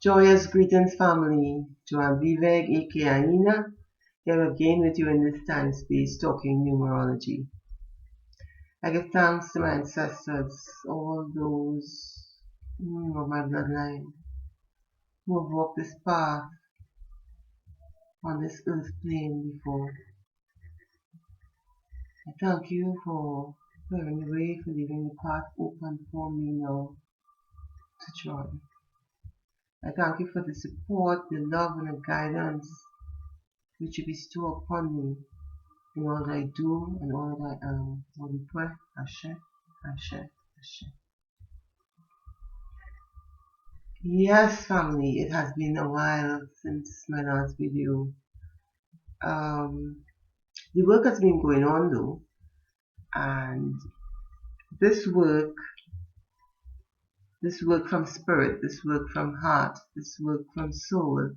Joyous greetings, family. Joan Vivek, aka Nina, here again with you in this time space talking numerology. I give thanks to my ancestors, all those of my bloodline who have walked this path on this earth plane before. I thank you for clearing the way, for leaving the path open for me now to join. I thank you for the support, the love, and the guidance which you bestow upon me in all that I do and all that I am. Lord, we pray. Ashe, Ashe, Ashe. Yes, family, it has been a while since my last video. The work has been going on though, and this work from spirit, this work from heart, this work from soul,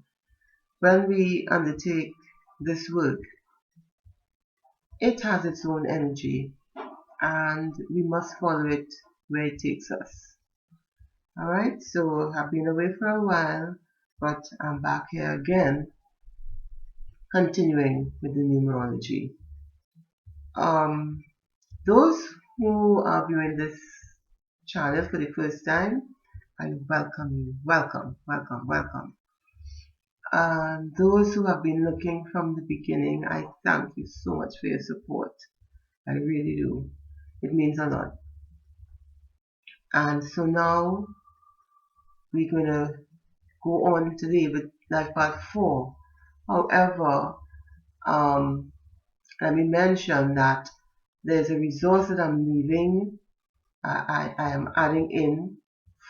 when we undertake this work, it has its own energy and we must follow it where it takes us. Alright, so I've been away for a while, but I'm back here again, continuing with the numerology. Those who are viewing this channel for the first time, I welcome you. Welcome, welcome, welcome. And those who have been looking from the beginning, I thank you so much for your support. I really do. It means a lot. And so now we're going to go on today with life part 4. However, let me mention that there's a resource that I'm leaving, I am adding in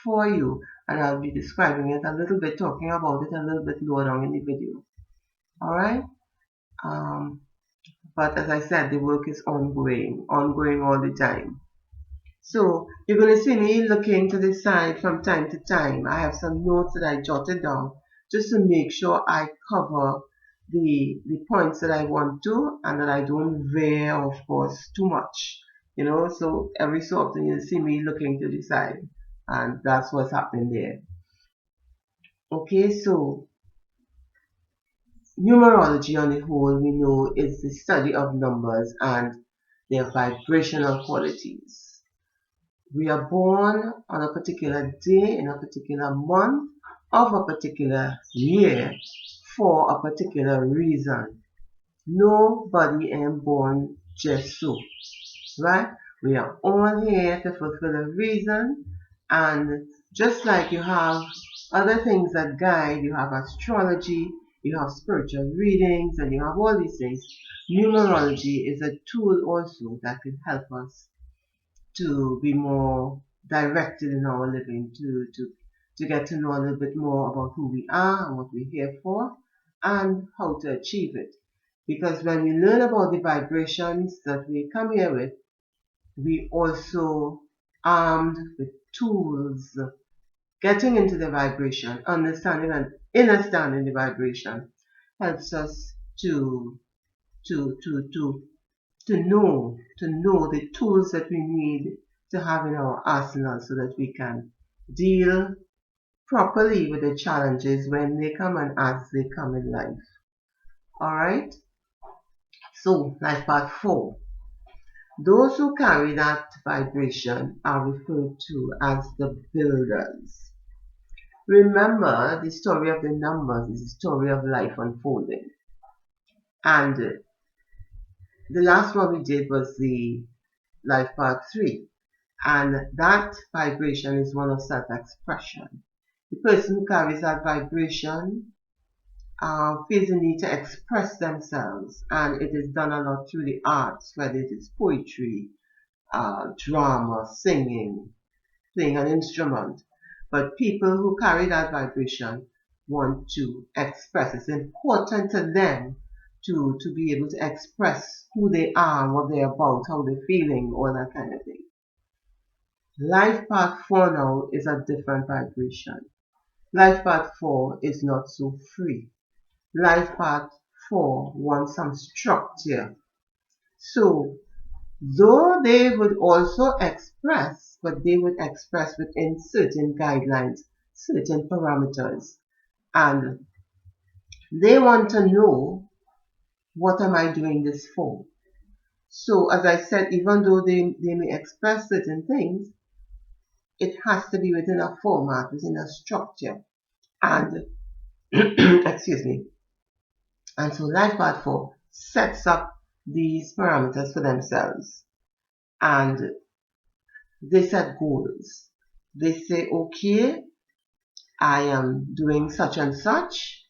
for you, and I'll be describing it a little bit, talking about it a little bit lower down in the video. Alright? But as I said, the work is ongoing all the time. So you're going to see me looking to the side from time to time. I have some notes that I jotted down just to make sure I cover the points that I want to, and that I don't veer, of course, too much. You know, so every so often you'll see me looking to the side, and that's what's happening there. Okay, so numerology on the whole, we know, is the study of numbers and their vibrational qualities. We are born on a particular day, in a particular month, of a particular year, for a particular reason. Nobody is born just so, right? We are all here to fulfill a reason, and just like you have other things that guide, you have astrology, you have spiritual readings, and you have all these things. Numerology is a tool also that can help us to be more directed in our living, to get to know a little bit more about who we are and what we're here for and how to achieve it. Because when we learn about the vibrations that we come here with, we also armed with tools, getting into the vibration, understanding and understanding the vibration helps us to know the tools that we need to have in our arsenal so that we can deal properly with the challenges when they come and as they come in life. Alright? So, life part 4. Those who carry that vibration are referred to as the builders. Remember, the story of the numbers is the story of life unfolding. And the last one we did was the life part 3. And that vibration is one of self-expression. The person who carries that vibration feels the need to express themselves, and it is done a lot through the arts, whether it is poetry, drama, singing, playing an instrument. But people who carry that vibration want to express. It's important to them to be able to express who they are, what they're about, how they're feeling, all that kind of thing. Life path 4 now is a different vibration. Life path 4 is not so free. Life path 4 wants some structure. So, though they would also express, but they would express within certain guidelines, certain parameters. And they want to know, what am I doing this for? So as I said, even though they may express certain things, it has to be within a format, within a structure. And excuse me. And so Life Path 4 sets up these parameters for themselves. And they set goals. They say, okay, I am doing such and such.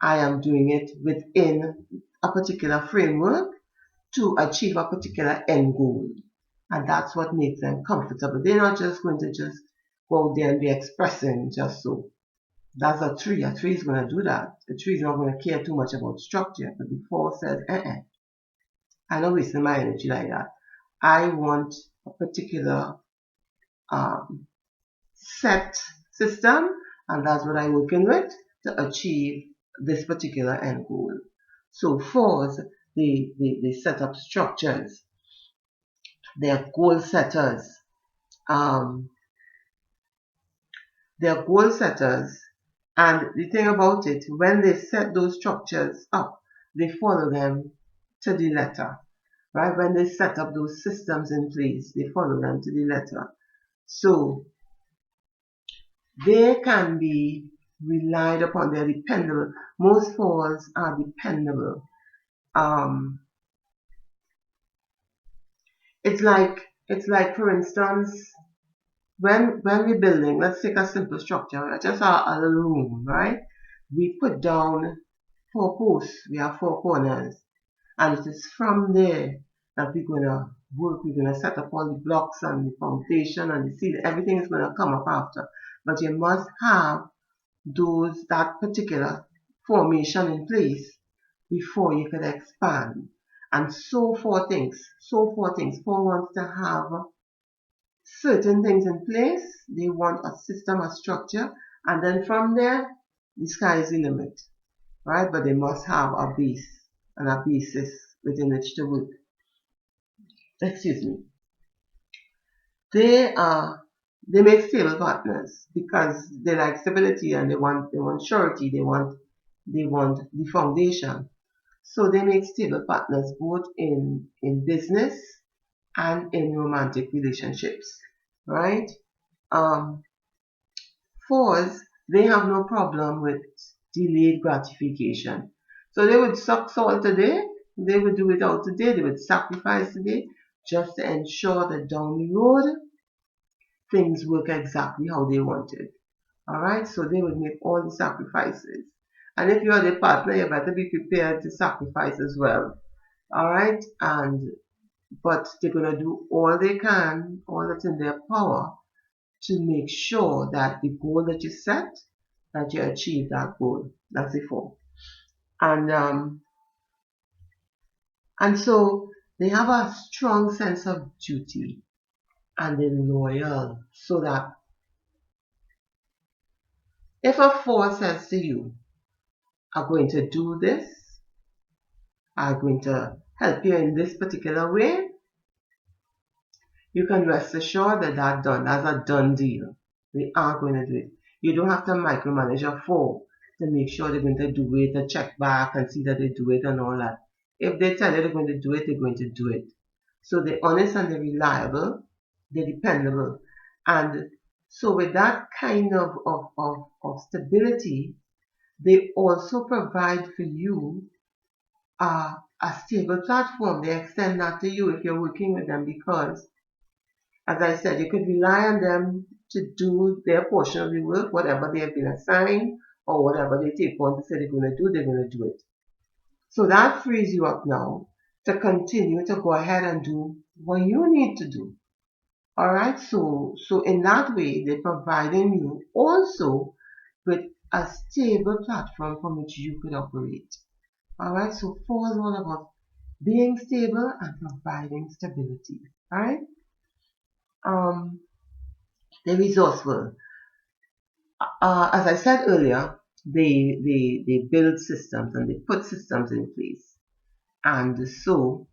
I am doing it within a particular framework to achieve a particular end goal. And that's what makes them comfortable. They're not just going to just go out there and be expressing just so. That's a tree. A tree is going to do that. A tree is not going to care too much about structure. But the 4 says, I'm not wasting my energy like that. I want a particular set system, and that's what I'm working with to achieve this particular end goal. So 4s, they set up structures. They're goal setters. They're goal setters. And the thing about it, when they set those structures up, they follow them to the letter. Right? When they set up those systems in place, they follow them to the letter. So they can be relied upon. They're dependable. Most 4s are dependable. It's like for instance, when we're building, let's take a simple structure, just a little room, right? We put down 4 posts. We have 4 corners, and it is from there that we're gonna work. We're gonna set up all the blocks and the foundation and the ceiling. Everything is gonna come up after. But you must have that particular formation in place before you can expand. And so 4 things. 4 wants to have certain things in place. They want a system, a structure, and then from there, the sky is the limit, right? But they must have a base and a basis within which to work. Excuse me. They make stable partners because they like stability and they want surety. They want the foundation. So they make stable partners both in business and in romantic relationships, right? 4s, they have no problem with delayed gratification. So they would suck salt today, they would do it out today, they would sacrifice today just to ensure that down the road things work exactly how they wanted. Alright, so they would make all the sacrifices. And if you are the partner, you better be prepared to sacrifice as well. Alright, but they're gonna do all they can, all that's in their power, to make sure that the goal that you set, that you achieve that goal. That's the 4. And so they have a strong sense of duty and they're loyal, so that if a 4 says to you, I'm going to do this, I'm going to help you in this particular way, you can rest assured that that's a done deal. They are going to do it. You don't have to micromanage a 4 to make sure they're going to do it, to check back and see that they do it and all that. If they tell you they're going to do it, they're going to do it. So they're honest and they're reliable, they're dependable. And so with that kind of stability, they also provide for you a stable platform. They extend that to you if you're working with them, because as I said, you could rely on them to do their portion of the work, whatever they have been assigned or whatever they take on to say they're going to do it. So that frees you up now to continue to go ahead and do what you need to do. Alright, so in that way, they're providing you also with a stable platform from which you could operate. Alright, so 4 is all about being stable and providing stability. Alright? They're resourceful. As I said earlier, they build systems and they put systems in place. And so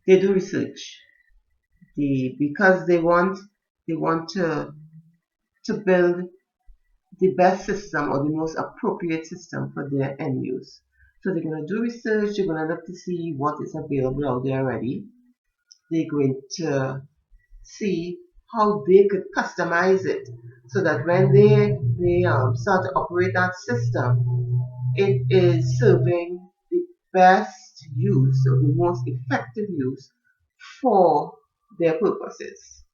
they do research. Because they want to build the best system or the most appropriate system for their end use. So they're going to do research, they're going to look to see what is available out there already. They're going to see how they could customize it so that when they start to operate that system, it is serving the best use or the most effective use for their purposes.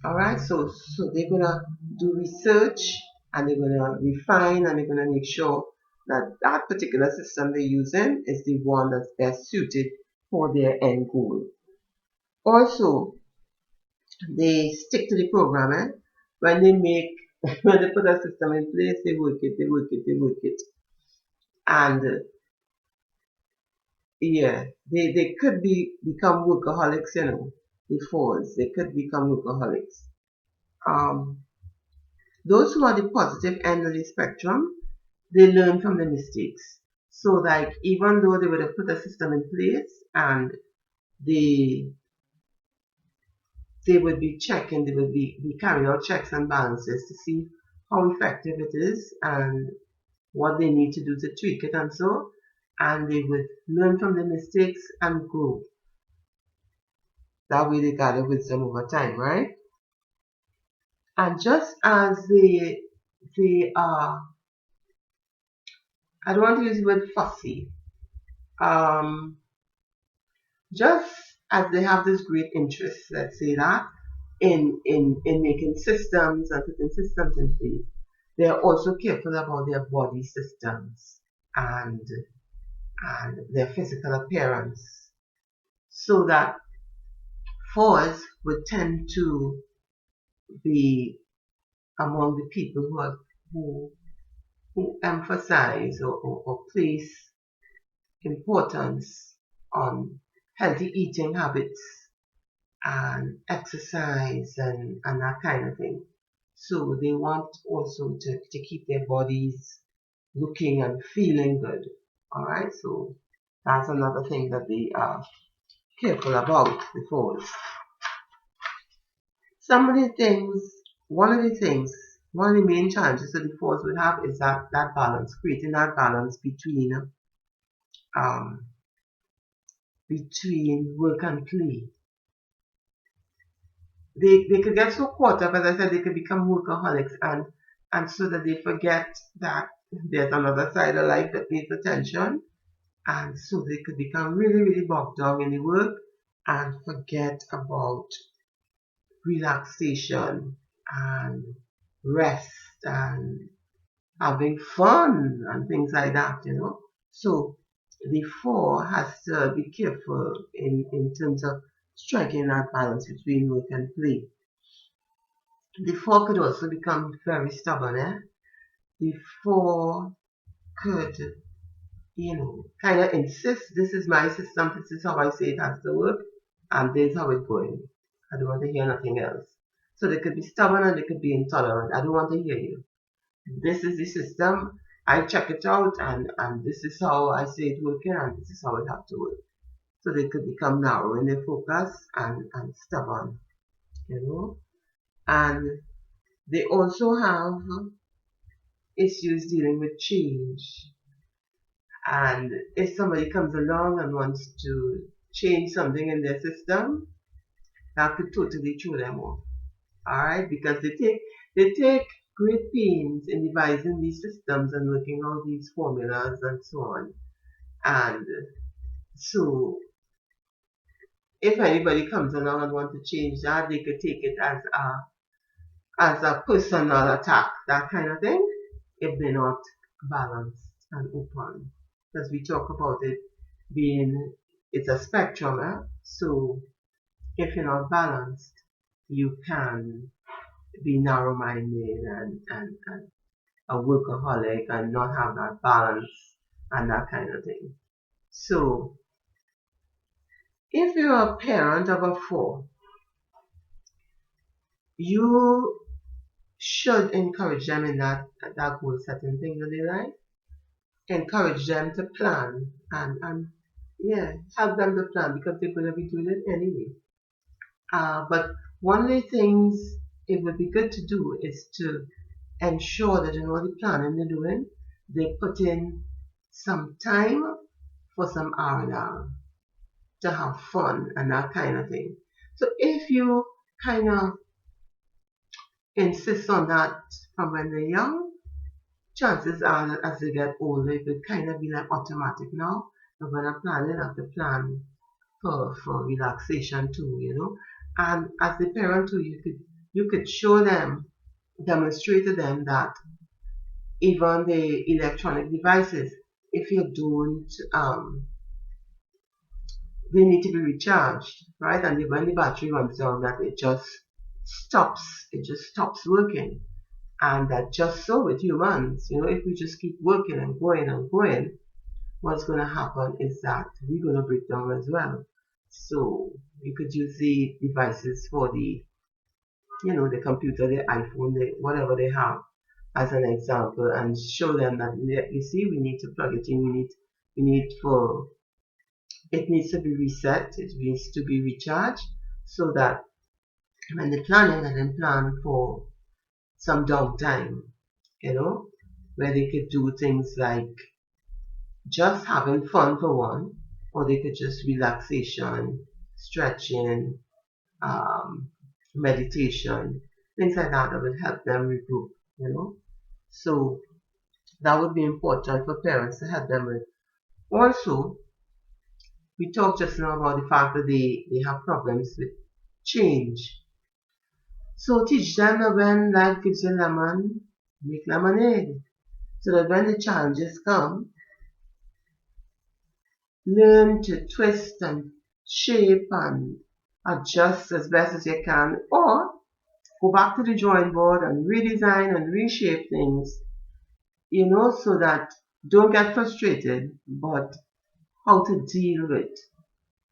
All right, so they're gonna do research and they're gonna refine and they're gonna make sure that that particular system they're using is the one that's best suited for their end goal. Also, they stick to the programming. When they make, when they put a system in place, they work it, they work it, they work it. And yeah, they could become workaholics, you know, the fours. They could become workaholics. Um, those who are the positive end of the spectrum, they learn from the mistakes. So like even though they would have put a system in place and they they would be checking, they would be carrying out checks and balances to see how effective it is and what they need to do to tweak it and so, and they would learn from the mistakes and grow. That way they gather wisdom over time, right? And just as they are, I don't want to use the word fussy, um, just as they have this great interest, let's say that, in making systems and putting systems in place, they're also careful about their body systems and their physical appearance. So that fours would tend to be among the people who who emphasize or place importance on healthy eating habits and exercise and that kind of thing. So they want also to keep their bodies looking and feeling good. Alright, so that's another thing that they are careful about before. Some of the things, one of the main challenges that the force would have is that balance, creating that balance um, between work and play. They could get so caught up, as I said, they could become workaholics and so that they forget that there's another side of life that needs attention, and so they could become really, really bogged down in the work and forget about relaxation and rest and having fun and things like that, you know. So the four has to be careful in terms of striking that balance between work and play. The four could also become very stubborn, eh? The four could, you know, kind of insist, this is my system, this is how I say it has to work, and this is how it's going. I don't want to hear nothing else. So they could be stubborn and they could be intolerant. I don't want to hear you. This is the system. I check it out and this is how I say it working and this is how it have to work. So they could become narrow in their focus and stubborn, you know. And they also have issues dealing with change. And if somebody comes along and wants to change something in their system, that could totally throw them off. Alright, because they take great pains in devising these systems and working out these formulas and so on. And so if anybody comes along and want to change that, they could take it as a personal attack, that kind of thing, if they're not balanced and open. Because we talk about it being, it's a spectrum, eh? So if you're not balanced, you can be narrow-minded and a workaholic and not have that balance and that kind of thing. So if you're a parent of a four, you should encourage them in that goal setting thing that they like. Encourage them to plan and yeah, help them to plan because they're going to be doing it anyway. But one of the things it would be good to do is to ensure that the planning they're doing, they put in some time for some R&R, to have fun and that kind of thing. So if you kind of insist on that from when they're young, chances are that as they get older, it will kind of be like automatic now. But when I'm planning, I have to plan for relaxation too. And as the parent too, you could show them, demonstrate to them that even the electronic devices, if you don't, they need to be recharged, right? And when the battery runs down, that it just stops working. And that just so with humans, if we just keep working and going and going, what's going to happen is that we're going to break down as well. So you could use the devices for the computer, the iPhone, whatever they have as an example, and show them that, you see, we need to plug it in. It needs to be reset. It needs to be recharged, so that when they're planning, and then plan for some downtime, you know, where they could do things like just having fun for one, or they could just relaxation, stretching, um, meditation, things like that would help them regroup. So that would be important for parents to help them with. Also, we talked just now about the fact that they have problems with change. So teach them that when life gives you lemon, make lemonade. So that when the challenges come, learn to twist and shape and adjust as best as you can, or go back to the drawing board and redesign and reshape things, so that don't get frustrated, but how to deal with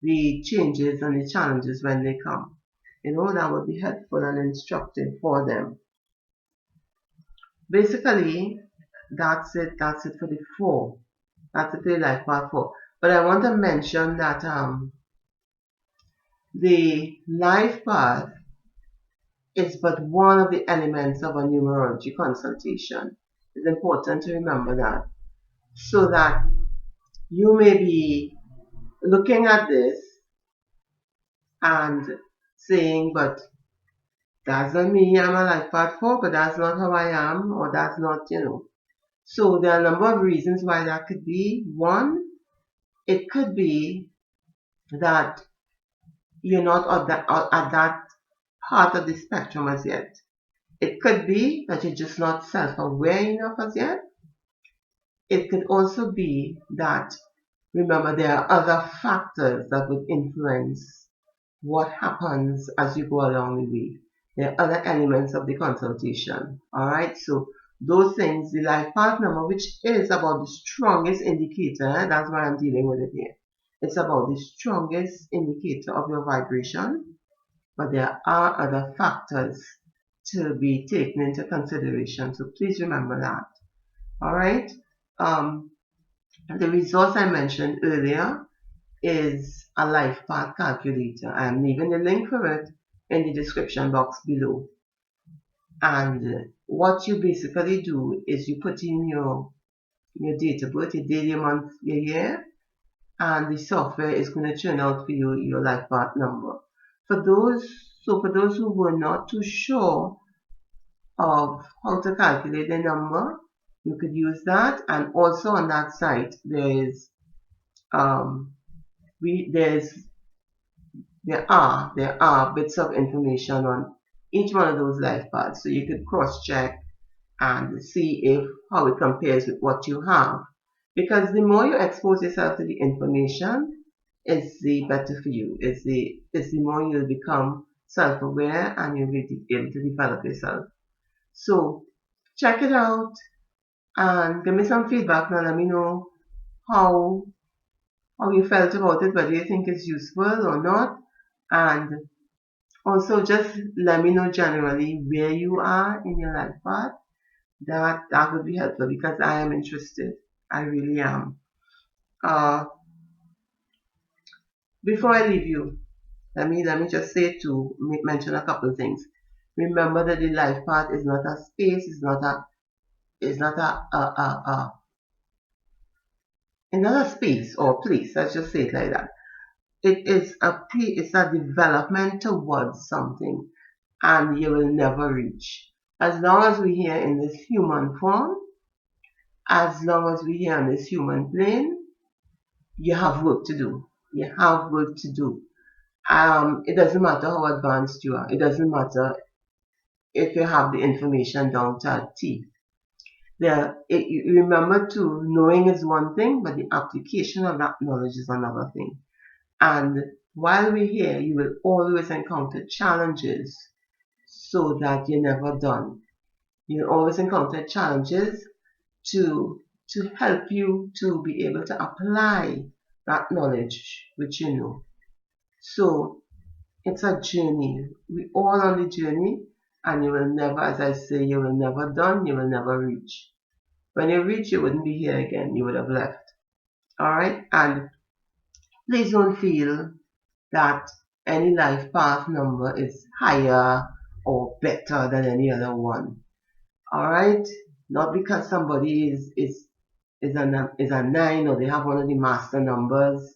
the changes and the challenges when they come. That would be helpful and instructive for them. Basically, that's it. That's it for the four. That's it for the life part four. But I want to mention that the life path is but one of the elements of a numerology consultation. It's important to remember that, so that you may be looking at this and saying, but that's not me, I'm a life path 4, but that's not how I am, or that's not. So there are a number of reasons why that could be. One, it could be that you're not at that part of the spectrum as yet. It could be that you're just not self-aware enough as yet. It could also be that, remember, there are other factors that would influence what happens as you go along the way. There are other elements of the consultation. Alright, so those things, the life path number, which is about the strongest indicator, that's why I'm dealing with it here. It's about the strongest indicator of your vibration, but there are other factors to be taken into consideration. So please remember that. Alright, the resource I mentioned earlier is a life path calculator. I'm leaving the link for it in the description box below. And what you basically do is you put in your date of birth, your day, your month, your year, and the software is going to churn out for you your life path number. For those who were not too sure of how to calculate the number, you could use that. And also on that site there's there are bits of information on each one of those life paths, so you could cross check and see how it compares with what you have. Because the more you expose yourself to the information, is the better for you. Is the more you'll become self-aware, and you'll be able to develop yourself. So check it out and give me some feedback now. Let me know how you felt about it, whether you think it's useful or not. And also just let me know generally where you are in your life path. That would be helpful, because I am interested. I really am. Before I leave you, let me just mention a couple of things. Remember that the life path is not a space, it's not another space or place. Let's just say it like that. It's a development towards something, and you will never reach. As long as we're here in this human form, as long as we're here on this human plane, you have work to do. You have work to do. It doesn't matter how advanced you are. It doesn't matter if you have the information down to a T. Remember too, knowing is one thing, but the application of that knowledge is another thing. And while we're here, you will always encounter challenges so that you're never done. You always encounter challenges to help you to be able to apply that knowledge which you know. So it's a journey. We all on the journey, and you will never, as I say, you will never done, you will never reach. When you reach, you wouldn't be here again. You would have left. Alright? And please don't feel that any life path number is higher or better than any other one. Alright? Not because somebody is a 9 or they have one of the master numbers,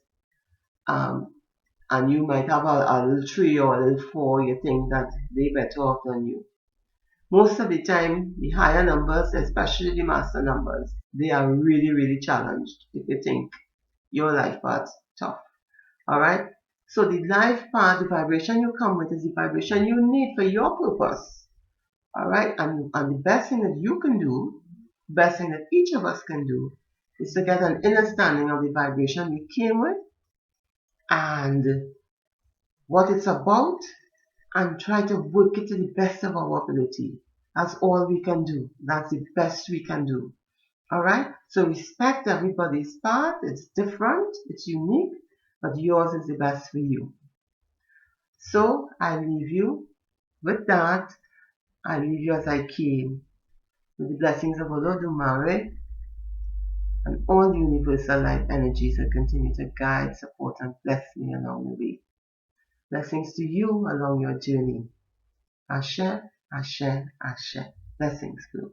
and you might have a little 3 or a little 4, you think that they better off than you. Most of the time, the higher numbers, especially the master numbers, they are really, really challenged if you think your life path's tough. Alright? So the life path, the vibration you come with is the vibration you need for your purpose. Alright? And the best thing that you can do, best thing that each of us can do, is to get an understanding of the vibration we came with and what it's about, and try to work it to the best of our ability. That's all we can do. That's the best we can do. Alright? So respect everybody's path. It's different, it's unique, but yours is the best for you. So I leave you with that. I leave you as I came, with the blessings of Olodumare and all the universal light energies that continue to guide, support, and bless me along the way. Blessings to you along your journey. Ashe, Ashe, Ashe. Blessings, Blue.